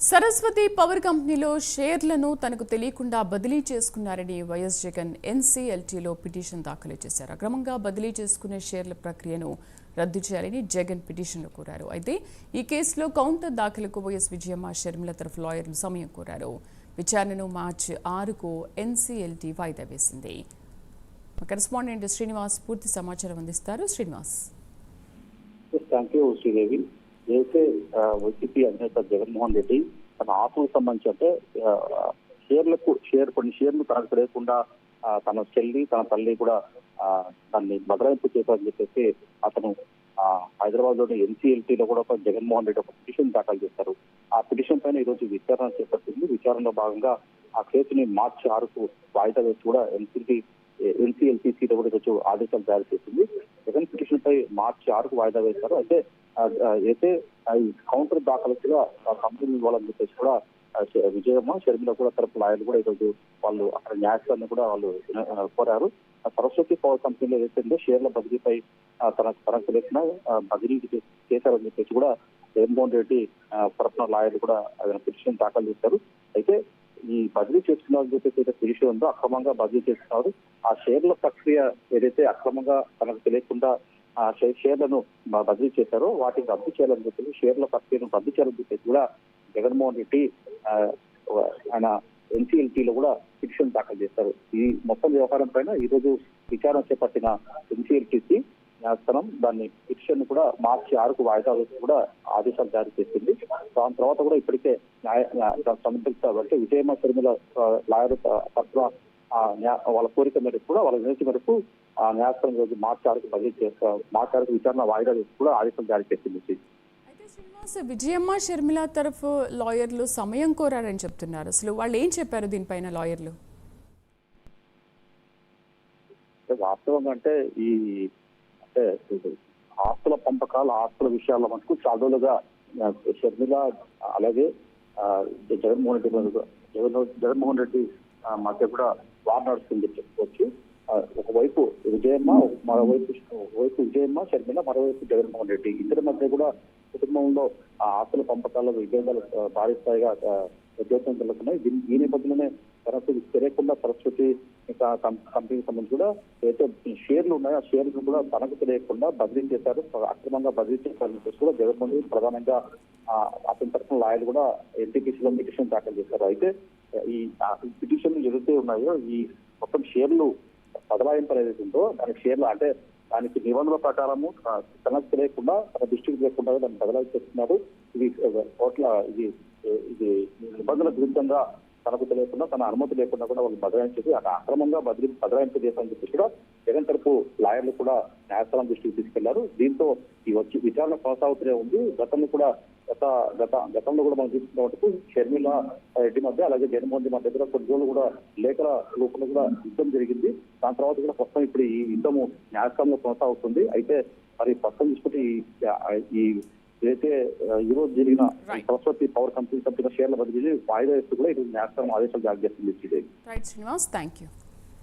Saraswati power కంపెనీలో షేర్లను తనకు తెలియకుండా బదిలీ చేసుకున్నారని వైఎస్ జగన్ ఎన్సీఎల్టీలో పిటిషన్ దాఖలు చేశారు. అక్రమంగా బదిలీ చేసుకునే షేర్ల ప్రక్రియను రద్దు చేయాలని జగన్ పిటిషన్లో కోరారు. అయితే ఈ కేసులో కౌంటర్ దాఖలకు వైఎస్ విజయమ్మ షర్మిల తరఫు లాయర్లు సమయం కోరారు. విచారణను మార్చి 6కు ఎన్సీఎల్టీ వాయిదా వేసింది. కరెస్పాండెంట్ శ్రీనివాస్ పూర్తి సమాచారం అందిస్తారు. శ్రీనివాస్. అయితే వైసీపీ అధినేత జగన్మోహన్ రెడ్డి తన ఆస్తులకు సంబంధించి అంటే కొన్ని షేర్లు తనకు తెలియకుండా తన చెల్లి తన తల్లి కూడా దాన్ని బదలాయింపు చేశారని చెప్పేసి అతను హైదరాబాద్ లోని ఎన్సీఎల్టీలో కూడా జగన్మోహన్ రెడ్డి ఒక పిటిషన్ దాఖలు చేశారు. ఆ పిటిషన్ పైన ఈ రోజు విచారణ చేపట్టింది. విచారణలో భాగంగా ఆ కేసుని మార్చి 6కు వాయిదా వేసి కూడా ఎన్సీఎల్టీసీలో కూడా ఈరోజు ఆదేశాలు జారీ చేసింది. జగన్ పిటిషన్ పై మార్చి 6కు వాయిదా వేశారు. అయితే కౌంటర్ దాఖలుగా కంపెనీ ఇవ్వాలని చెప్పేసి కూడా విజయమ్మ షర్మిల కూడా తరపు లాయర్లు కూడా ఈరోజు వాళ్ళు అక్కడ న్యాయస్థానాన్ని కూడా వాళ్ళు కోరారు. సరస్వతి పవర్ కంపెనీలో ఏదైతే షేర్ల బదిలీపై తనకు తెలిసిన బదిలీ చేశారని చెప్పేసి కూడా జగన్మోహన్ రెడ్డి తరపున లాయర్లు కూడా పిటిషన్ దాఖలు చేశారు. అయితే ఈ బదిలీ చేస్తున్నారని చెప్పేసి పిటిషన్ ఉందో అక్రమంగా బదిలీ చేస్తున్నారు. ఆ షేర్ల ప్రక్రియ ఏదైతే అక్రమంగా తనకు తెలియకుండా ఆ షేర్లను బదిలీ చేశారో వాటిని రద్దు చేయాలని చెప్పేసి షేర్ల ప్రక్రియను రద్దు చేయాలని చెప్పేసి కూడా జగన్మోహన్ రెడ్డి ఆయన ఎన్సీఎల్టీలో కూడా పిటిషన్ దాఖలు చేశారు. ఈ మొత్తం వ్యవహారం పైన ఈ రోజు విచారణ చేపట్టిన ఎన్సీఎల్టీసీ న్యాయస్థానం దాన్ని పిటిషన్ కూడా మార్చి 6కు వాయిదా వేసి కూడా ఆదేశాలు జారీ చేసింది. దాని తర్వాత కూడా ఇప్పటికే సంబంధిత అంటే విజయమ్మ షర్మిల లాయర్ తరఫున వాళ్ళ కోరిక మేరకు కూడా వాళ్ళ వినతి మేరకు ఆ న్యాయస్థానం రోజు మార్చి 6కు బదిలీ చేస్తారు. మార్చి 6కు విచారణ వాయిదా వేసి కూడా ఆదేశాలు జారీ చేసింది. అయితే శ్రీనివాస్, విజయమ్మ షర్మిల తరఫు లాయర్లు సమయం కోరారని చెప్తున్నారు. అసలు వాళ్ళు ఏం చెప్పారు దీనిపైన లాయర్లు? వాస్తవంగా అంటే ఈ ఆస్తుల పంపకాలు ఆస్తుల విషయాల్లో మటుకు చాలుగా షర్మిల అలాగే జగన్మోహన్ రెడ్డి మధ్య కూడా వార్ నడుస్తుంది చెప్పుకోవచ్చు. ఒకవైపు విజయమ్మ షర్మిల, మరోవైపు జగన్మోహన్ రెడ్డి ఇద్దరి మధ్య కూడా కుటుంబంలో ఆ ఆస్తుల పంపకాల్లో విభేదాలు భారీ స్థాయిగా ఉద్యోగం జరుగుతున్నాయి. ఈ నేపథ్యంలోనే తనకు తెలియకుండా సరస్వతి కంపెనీకి సంబంధించి కూడా ఏదైతే షేర్లు ఉన్నాయో ఆ షేర్లు కూడా తనకు తెలియకుండా బదిలీ చేశారు, అక్రమంగా బదిలీ చేశారని చెప్పేసి కూడా జగన్మోహన్ రెడ్డి ప్రధానంగా అతని తరఫున లాయర్లు కూడా ఎన్టీపీసీలో పిటిషన్ దాఖలు చేశారు. అయితే ఈ పిటిషన్లు ఏదైతే ఉన్నాయో ఈ మొత్తం షేర్లు బదలాయింపు ఏదైతే ఉందో దానికి షేర్లు అంటే దానికి నిబంధనల ప్రకారము తనకు తెలియకుండా తన దృష్టికి లేకుండా దాన్ని బదలాయింపు చేస్తున్నారు. ఇది నిబంధనల విరుద్ధంగా తనకు తెలియకుండా తన అనుమతి లేకుండా కూడా వాళ్ళు బదలాయించేది అక్రమంగా బదలాయింపు చేశారని చెప్పి కూడా జగన్ తరపు లాయర్లు కూడా న్యాయస్థానం దృష్టికి తీసుకెళ్లారు. దీంతో ఈ విచారణ కొనసాగుతూనే ఉంది. గతంలో కూడా మనం చూసుకున్నట్టు షర్మిల రెడ్డి మధ్య అలాగే జగన్మోహన్ రెడ్డి మధ్య కూడా కొన్ని రోజులు కూడా లేఖల రూపంలో కూడా యుద్ధం జరిగింది. దాని తర్వాత కూడా ప్రస్తుతం ఇప్పుడు ఈ యుద్ధము న్యాయస్థానంలో కొనసాగుతుంది. అయితే మరి ప్రస్తుతం చూసుకుంటే ఈ ఏదైతే ఈ రోజు జరిగిన సరస్వతి పవర్ కంపెనీ షేర్ల బదిలీ వాయిదా వేస్తూ కూడా ఇది న్యాయస్థానం ఆదేశాలు జారీ చేస్తుంది. Right Srinivas, thank you.